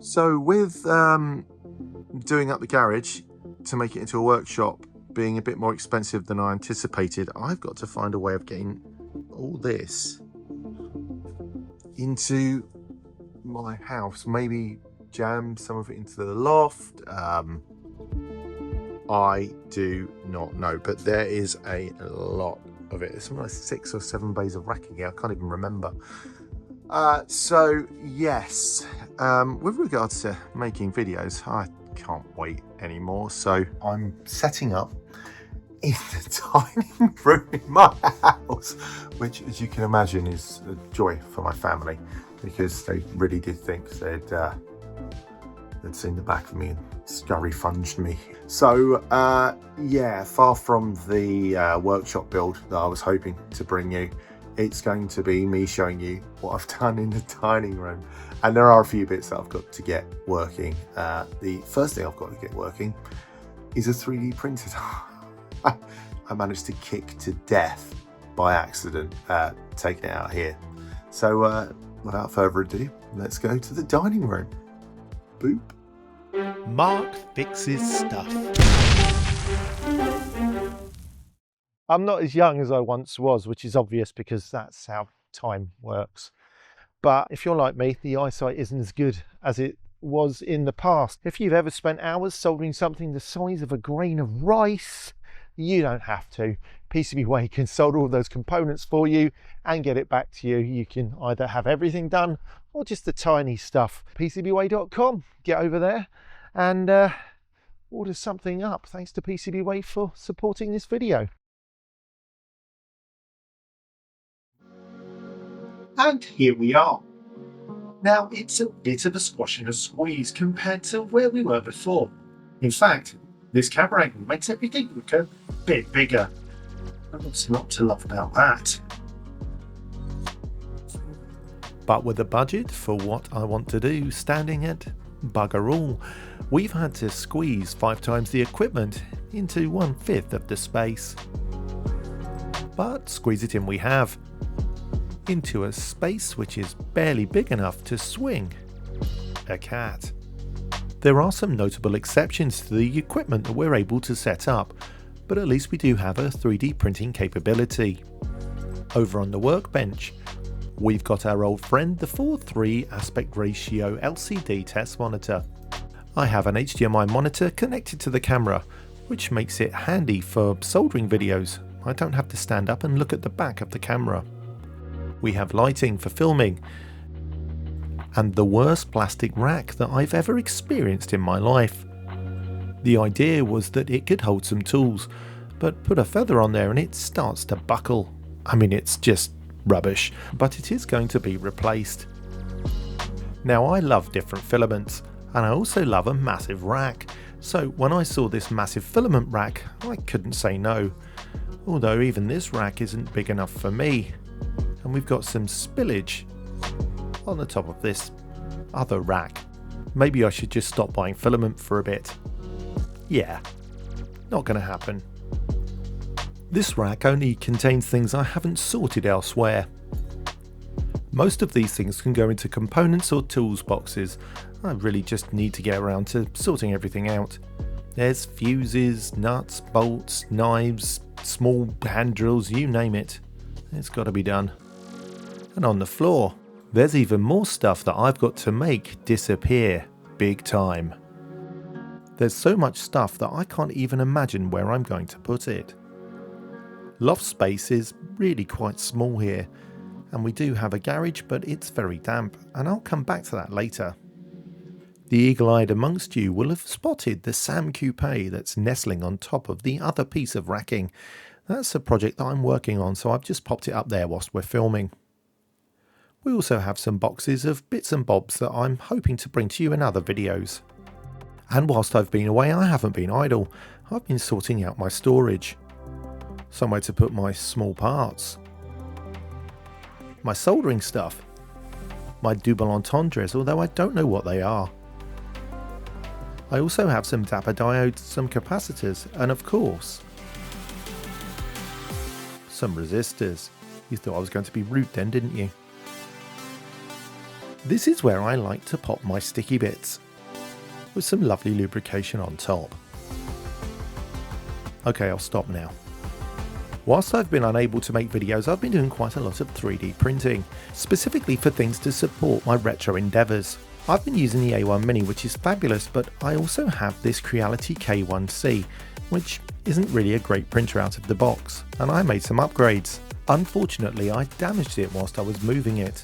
So with doing up the garage to make it into a workshop being a bit more expensive than I anticipated, I've got to find a way of getting all this into my house. Maybe jam some of it into the loft. I do not know, but there is a lot of it. There's something like 6 or 7 bays of racking here. I can't even remember. So yes, with regards to making videos, I can't wait anymore. So I'm setting up in the dining room in my house, which, as you can imagine, is a joy for my family, because they really did think they'd seen the back of me and scurry funged me. So yeah, far from the workshop build that I was hoping to bring you. It's going to be me showing you what I've done in the dining room. And there are a few bits that I've got to get working. The first thing I've got to get working is a 3D printer. I managed to kick to death by accident, taking it out here. So without further ado, let's go to the dining room. Boop. Mark fixes stuff. I'm not as young as I once was, which is obvious because that's how time works. But if you're like me, the eyesight isn't as good as it was in the past. If you've ever spent hours soldering something the size of a grain of rice, you don't have to. PCBWay can solder all those components for you and get it back to you. You can either have everything done or just the tiny stuff. PCBWay.com, get over there and order something up. Thanks to PCBWay for supporting this video. And here we are. Now it's a bit of a squash and a squeeze compared to where we were before. In fact, this camera angle makes everything look a bit bigger. And what's not to love about that? But with a budget for what I want to do standing at bugger all, we've had to squeeze 5 times the equipment into 1/5 of the space. But squeeze it in we have, into a space which is barely big enough to swing a cat. There are some notable exceptions to the equipment that we're able to set up, but at least we do have a 3D printing capability. Over on the workbench, we've got our old friend, the 4:3 aspect ratio LCD test monitor. I have an HDMI monitor connected to the camera, which makes it handy for soldering videos. I don't have to stand up and look at the back of the camera. We have lighting for filming, and the worst plastic rack that I've ever experienced in my life. The idea was that it could hold some tools, but put a feather on there and it starts to buckle. I mean, it's just rubbish, but it is going to be replaced. Now, I love different filaments, and I also love a massive rack, so when I saw this massive filament rack, I couldn't say no, although even this rack isn't big enough for me. And we've got some spillage on the top of this other rack. Maybe I should just stop buying filament for a bit. Yeah, not going to happen. This rack only contains things I haven't sorted elsewhere. Most of these things can go into components or tools boxes. I really just need to get around to sorting everything out. There's fuses, nuts, bolts, knives, small hand drills, you name it. It's got to be done. And on the floor, there's even more stuff that I've got to make disappear big time. There's so much stuff that I can't even imagine where I'm going to put it. Loft space is really quite small here, and we do have a garage, but it's very damp, and I'll come back to that later. The eagle-eyed amongst you will have spotted the Sam Coupe that's nestling on top of the other piece of racking. That's a project that I'm working on, so I've just popped it up there whilst we're filming. We also have some boxes of bits and bobs that I'm hoping to bring to you in other videos. And whilst I've been away, I haven't been idle. I've been sorting out my storage. Somewhere to put my small parts, my soldering stuff, my double entendres, although I don't know what they are. I also have some dapper diodes, some capacitors, and of course, some resistors. You thought I was going to be rude then, didn't you? This is where I like to pop my sticky bits, with some lovely lubrication on top. Okay, I'll stop now. Whilst I've been unable to make videos, I've been doing quite a lot of 3D printing, specifically for things to support my retro endeavours. I've been using the A1 Mini, which is fabulous, but I also have this Creality K1C, which isn't really a great printer out of the box, and I made some upgrades. Unfortunately, I damaged it whilst I was moving it.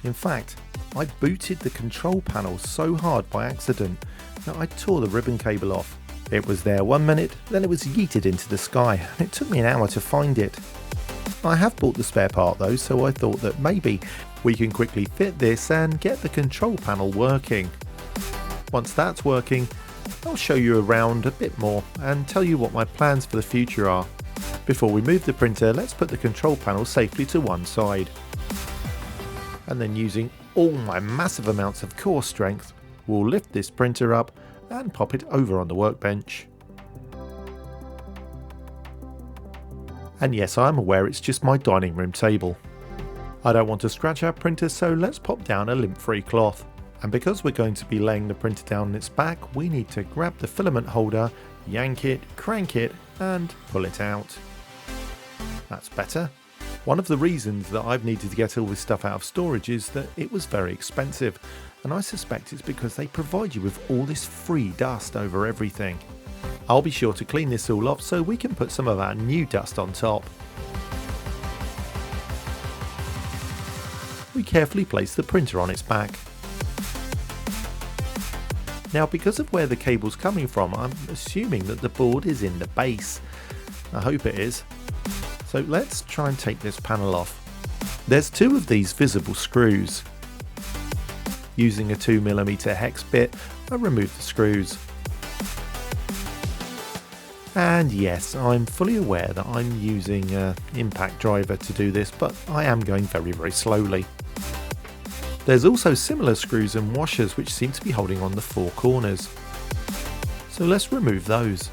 In fact, I booted the control panel so hard by accident that I tore the ribbon cable off. It was there 1 minute, then it was yeeted into the sky, and it took me an hour to find it. I have bought the spare part though, so I thought that maybe we can quickly fit this and get the control panel working. Once that's working, I'll show you around a bit more and tell you what my plans for the future are. Before we move the printer, let's put the control panel safely to one side. And then using all my massive amounts of core strength, we'll lift this printer up and pop it over on the workbench. And yes, I'm aware it's just my dining room table. I don't want to scratch our printer, so let's pop down a lint-free cloth. And because we're going to be laying the printer down on its back, we need to grab the filament holder, yank it, crank it, and pull it out. That's better. One of the reasons that I've needed to get all this stuff out of storage is that it was very expensive, and I suspect it's because they provide you with all this free dust over everything. I'll be sure to clean this all off so we can put some of our new dust on top. We carefully place the printer on its back. Now, because of where the cable's coming from, I'm assuming that the board is in the base. I hope it is. So let's try and take this panel off. There's two of these visible screws. Using a 2mm hex bit, I remove the screws. And yes, I'm fully aware that I'm using an impact driver to do this, but I am going very slowly. There's also similar screws and washers which seem to be holding on the four corners. So let's remove those.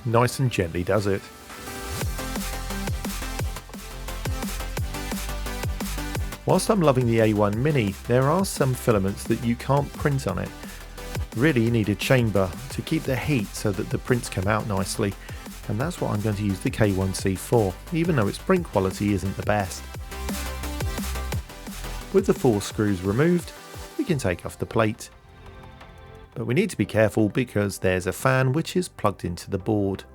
Nice and gently does it. Whilst I'm loving the A1 Mini, there are some filaments that you can't print on it. Really, you need a chamber to keep the heat so that the prints come out nicely, and that's what I'm going to use the K1C for, even though its print quality isn't the best. With the four screws removed, we can take off the plate. But we need to be careful because there's a fan which is plugged into the board,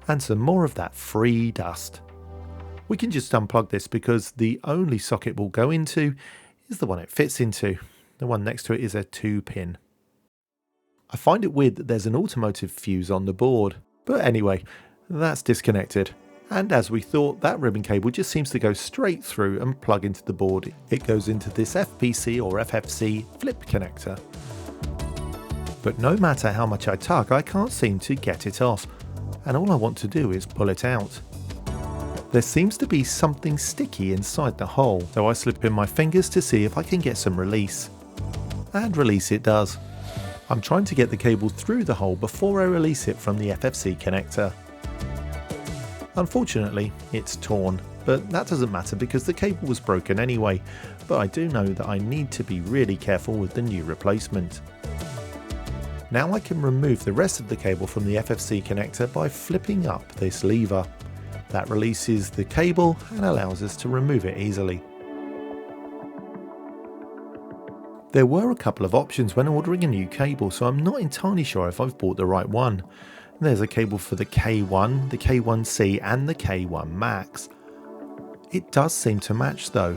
and some more of that free dust. We can just unplug this because the only socket we'll go into is the one it fits into. The one next to it is a 2-pin. I find it weird that there's an automotive fuse on the board, but anyway, that's disconnected. And as we thought, that ribbon cable just seems to go straight through and plug into the board. It goes into this FPC or FFC flip connector. But no matter how much I tug, I can't seem to get it off, and all I want to do is pull it out. There seems to be something sticky inside the hole, so I slip in my fingers to see if I can get some release. And release it does. I'm trying to get the cable through the hole before I release it from the FFC connector. Unfortunately, it's torn, but that doesn't matter because the cable was broken anyway, but I do know that I need to be really careful with the new replacement. Now I can remove the rest of the cable from the FFC connector by flipping up this lever. That releases the cable and allows us to remove it easily. There were a couple of options when ordering a new cable, so I'm not entirely sure if I've bought the right one. There's a cable for the K1, the K1C and the K1 Max. It does seem to match though.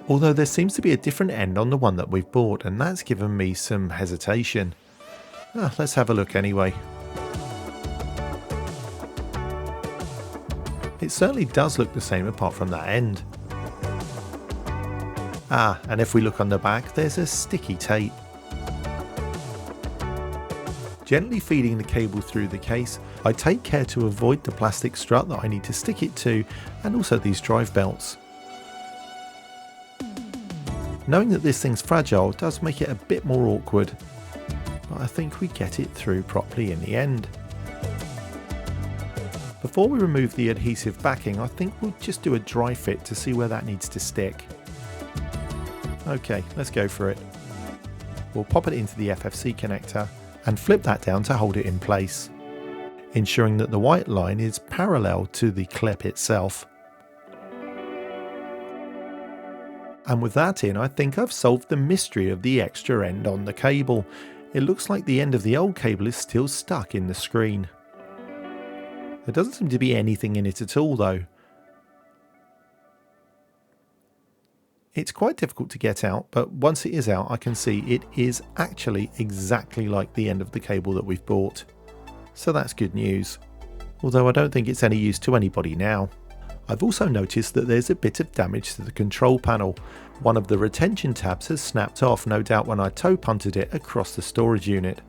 Although there seems to be a different end on the one that we've bought, and that's given me some hesitation. Let's have a look anyway. It certainly does look the same apart from that end. And if we look on the back, there's a sticky tape. Gently feeding the cable through the case, I take care to avoid the plastic strut that I need to stick it to, and also these drive belts. Knowing that this thing's fragile does make it a bit more awkward, but I think we get it through properly in the end. Before we remove the adhesive backing, I think we'll just do a dry fit to see where that needs to stick. Okay, let's go for it. We'll pop it into the FFC connector and flip that down to hold it in place, ensuring that the white line is parallel to the clip itself. And with that in, I think I've solved the mystery of the extra end on the cable. It looks like the end of the old cable is still stuck in the screen. There doesn't seem to be anything in it at all though. It's quite difficult to get out, but once it is out I can see it is actually exactly like the end of the cable that we've bought. So that's good news. Although I don't think it's any use to anybody now. I've also noticed that there's a bit of damage to the control panel. One of the retention tabs has snapped off, no doubt when I toe punted it across the storage unit.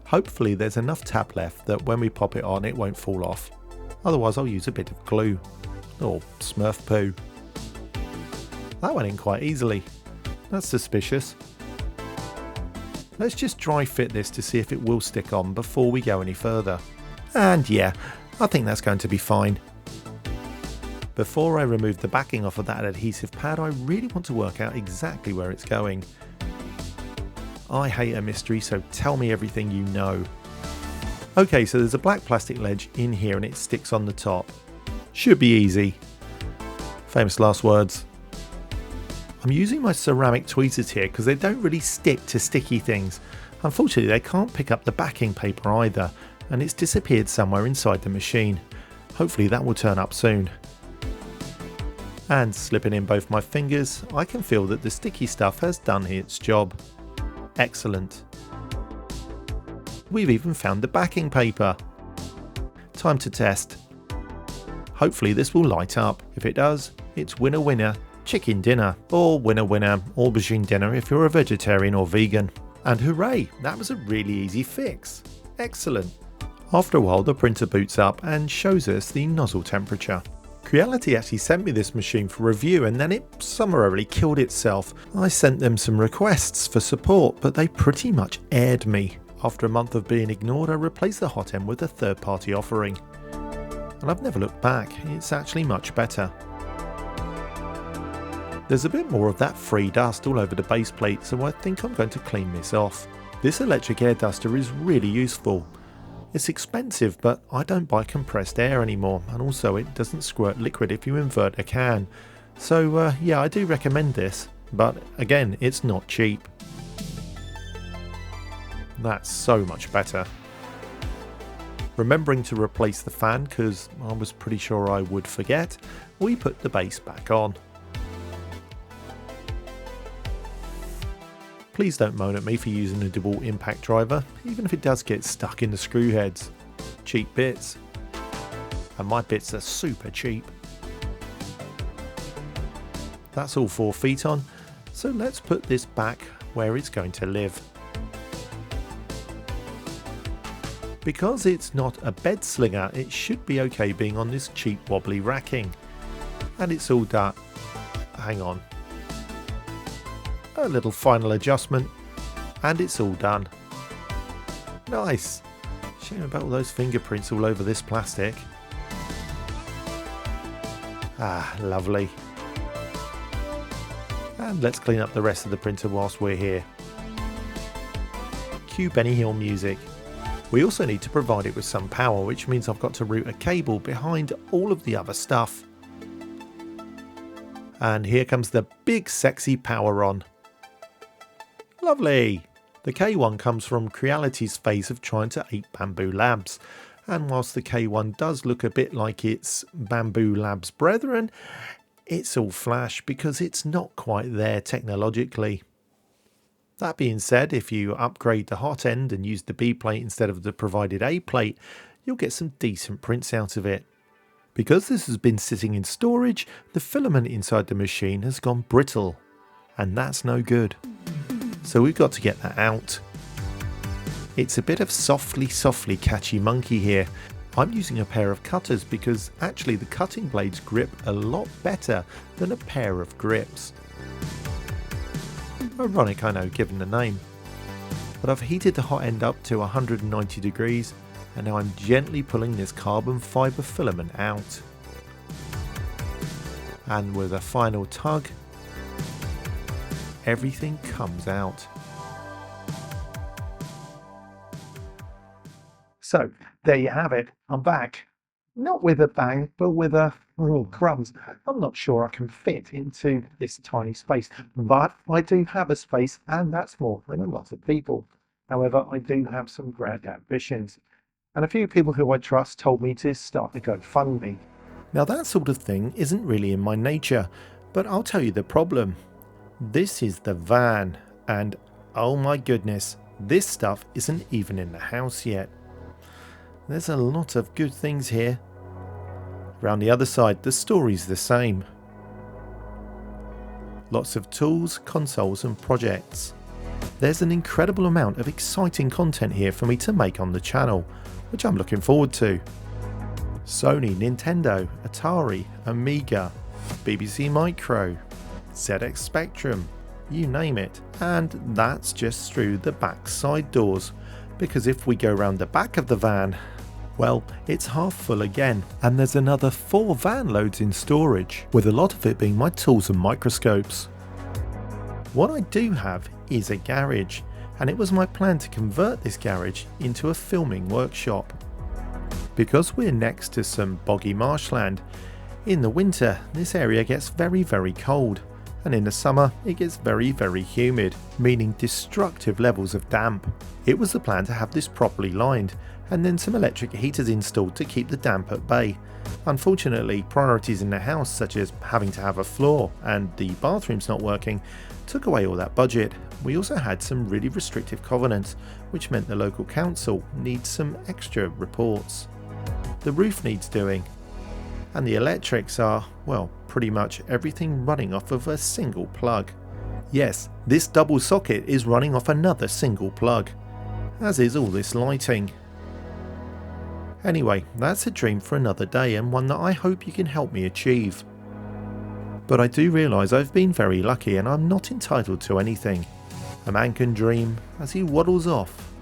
Hopefully there's enough tab left that when we pop it on it won't fall off. Otherwise I'll use a bit of glue. Or Smurf poo. That went in quite easily. That's suspicious. Let's just dry fit this to see if it will stick on before we go any further. And yeah, I think that's going to be fine. Before I remove the backing off of that adhesive pad, I really want to work out exactly where it's going. I hate a mystery, so tell me everything you know. Okay, so there's a black plastic ledge in here and it sticks on the top. Should be easy. Famous last words. I'm using my ceramic tweezers here because they don't really stick to sticky things. Unfortunately, they can't pick up the backing paper either, and it's disappeared somewhere inside the machine. Hopefully that will turn up soon. And slipping in both my fingers, I can feel that the sticky stuff has done its job. Excellent. We've even found the backing paper. Time to test. Hopefully this will light up. If it does, it's winner winner, chicken dinner, or winner winner, aubergine dinner if you're a vegetarian or vegan. And hooray, that was a really easy fix. Excellent. After a while the printer boots up and shows us the nozzle temperature. Creality actually sent me this machine for review and then it summarily killed itself. I sent them some requests for support, but they pretty much aired me. After a month of being ignored, I replaced the hot end with a third-party offering. And I've never looked back, it's actually much better. There's a bit more of that free dust all over the base plate, so I think I'm going to clean this off. This electric air duster is really useful. It's expensive, but I don't buy compressed air anymore, and also it doesn't squirt liquid if you invert a can. So yeah, I do recommend this, but again, it's not cheap. That's so much better. Remembering to replace the fan, because I was pretty sure I would forget, we put the base back on. Please don't moan at me for using a DeWalt impact driver, even if it does get stuck in the screw heads. Cheap bits. And my bits are super cheap. That's all 4 feet on, so let's put this back where it's going to live. Because it's not a bed slinger, it should be okay being on this cheap wobbly racking. And it's all done. Hang on. A little final adjustment and it's all done. Nice. Shame about all those fingerprints all over this plastic. Ah, lovely. And let's clean up the rest of the printer whilst we're here. Cue Benny Hill music. We also need to provide it with some power, which means I've got to route a cable behind all of the other stuff. And here comes the big sexy power on. Lovely! The K1 comes from Creality's phase of trying to ape Bamboo Labs, and whilst the K1 does look a bit like its Bamboo Labs brethren, it's all flash because it's not quite there technologically. That being said, if you upgrade the hot end and use the B plate instead of the provided A plate, you'll get some decent prints out of it. Because this has been sitting in storage, the filament inside the machine has gone brittle, and that's no good. So we've got to get that out. It's a bit of softly catchy monkey here. I'm using a pair of cutters because actually the cutting blades grip a lot better than a pair of grips. Ironic, I know, given the name. But I've heated the hot end up to 190 degrees And now I'm gently pulling this carbon fibre filament out. And with a final tug, everything comes out. So there you have it. I'm back. Not with a bang, but with a crumbs. I'm not sure I can fit into this tiny space, but I do have a space, and that's more than a lot of people. However, I do have some grand ambitions, and a few people who I trust told me to start a GoFundMe. Now that sort of thing isn't really in my nature, but I'll tell you the problem. This is the van, and oh my goodness, this stuff isn't even in the house yet. There's a lot of good things here. Around the other side, the story's the same. Lots of tools, consoles and projects. There's an incredible amount of exciting content here for me to make on the channel, which I'm looking forward to. Sony, Nintendo, Atari, Amiga, BBC Micro, ZX Spectrum, you name it. And that's just through the back side doors, because if we go round the back of the van, well, it's half full again, and there's another 4 van loads in storage, with a lot of it being my tools and microscopes. What I do have is a garage, and it was my plan to convert this garage into a filming workshop. Because we're next to some boggy marshland, in the winter this area gets very cold, and in the summer it gets very humid, meaning destructive levels of damp. It was the plan to have this properly lined, and then some electric heaters installed to keep the damp at bay. Unfortunately, priorities in the house, such as having to have a floor and the bathrooms not working, took away all that budget. We also had some really restrictive covenants, which meant the local council needs some extra reports. The roof needs doing, and the electrics are, well, pretty much everything running off of a single plug. Yes, this double socket is running off another single plug, as is all this lighting. Anyway, that's a dream for another day, and one that I hope you can help me achieve. But I do realise I've been very lucky and I'm not entitled to anything. A man can dream as he waddles off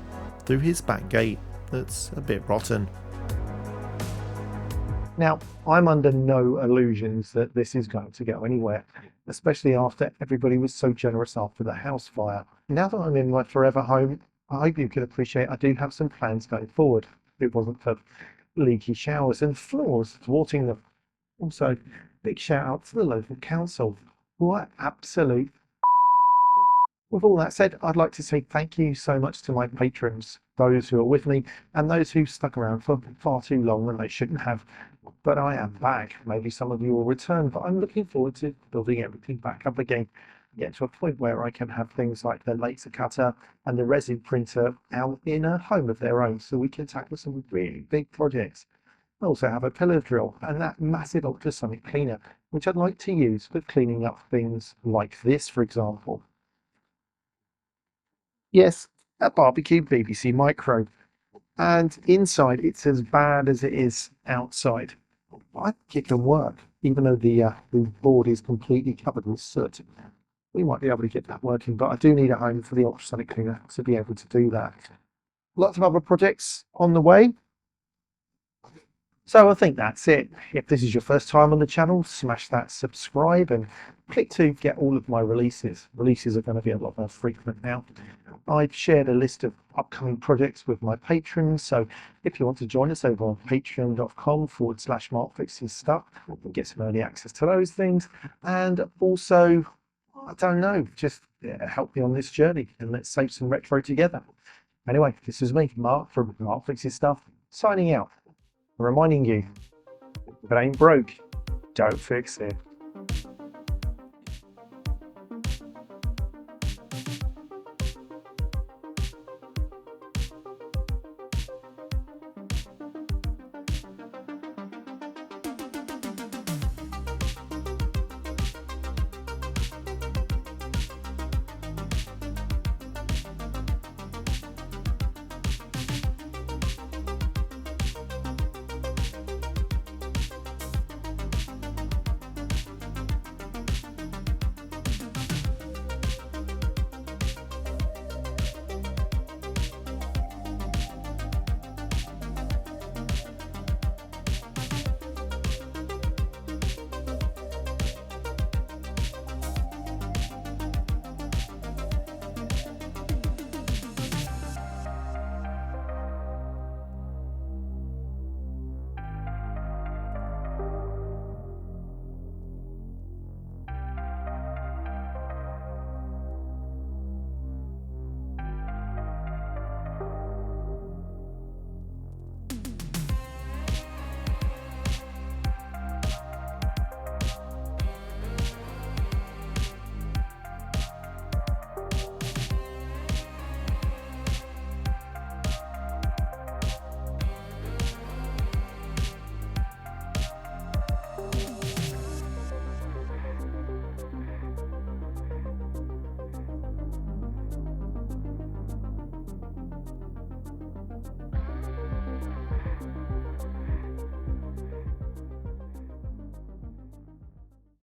through his back gate that's a bit rotten. Now, I'm under no illusions that this is going to go anywhere, especially after everybody was so generous after the house fire. Now that I'm in my forever home, I hope you can appreciate I do have some plans going forward. If it wasn't for leaky showers and floors thwarting them. Also, big shout out to the local council. What absolute. With all that said, I'd like to say thank you so much to my patrons, those who are with me and those who stuck around for far too long when they shouldn't have. But I am back. Maybe some of you will return, but I'm looking forward to building everything back up again. Get to a point where I can have things like the laser cutter and the resin printer out in a home of their own, so we can tackle some really big projects. I also have a pillar drill and that massive ultrasonic cleaner, which I'd like to use for cleaning up things like this, for example. Yes, a barbecue BBC Micro. And inside it's as bad as it is outside. I think it can work, even though the board is completely covered with soot. We might be able to get that working, but I do need a home for the ultrasonic cleaner to be able to do that. Lots of other projects on the way. So I think that's it. If this is your first time on the channel, smash that subscribe and click to get all of my releases. Releases are going to be a lot more frequent now. I've shared a list of upcoming projects with my patrons, so if you want to join us over on patreon.com/markfixesstuff, and get some early access to those things, and also, I don't know, just help me on this journey and let's save some retro together. Anyway, this is me, Mark from Mark Fixes Stuff, signing out, reminding you, if it ain't broke, don't fix it.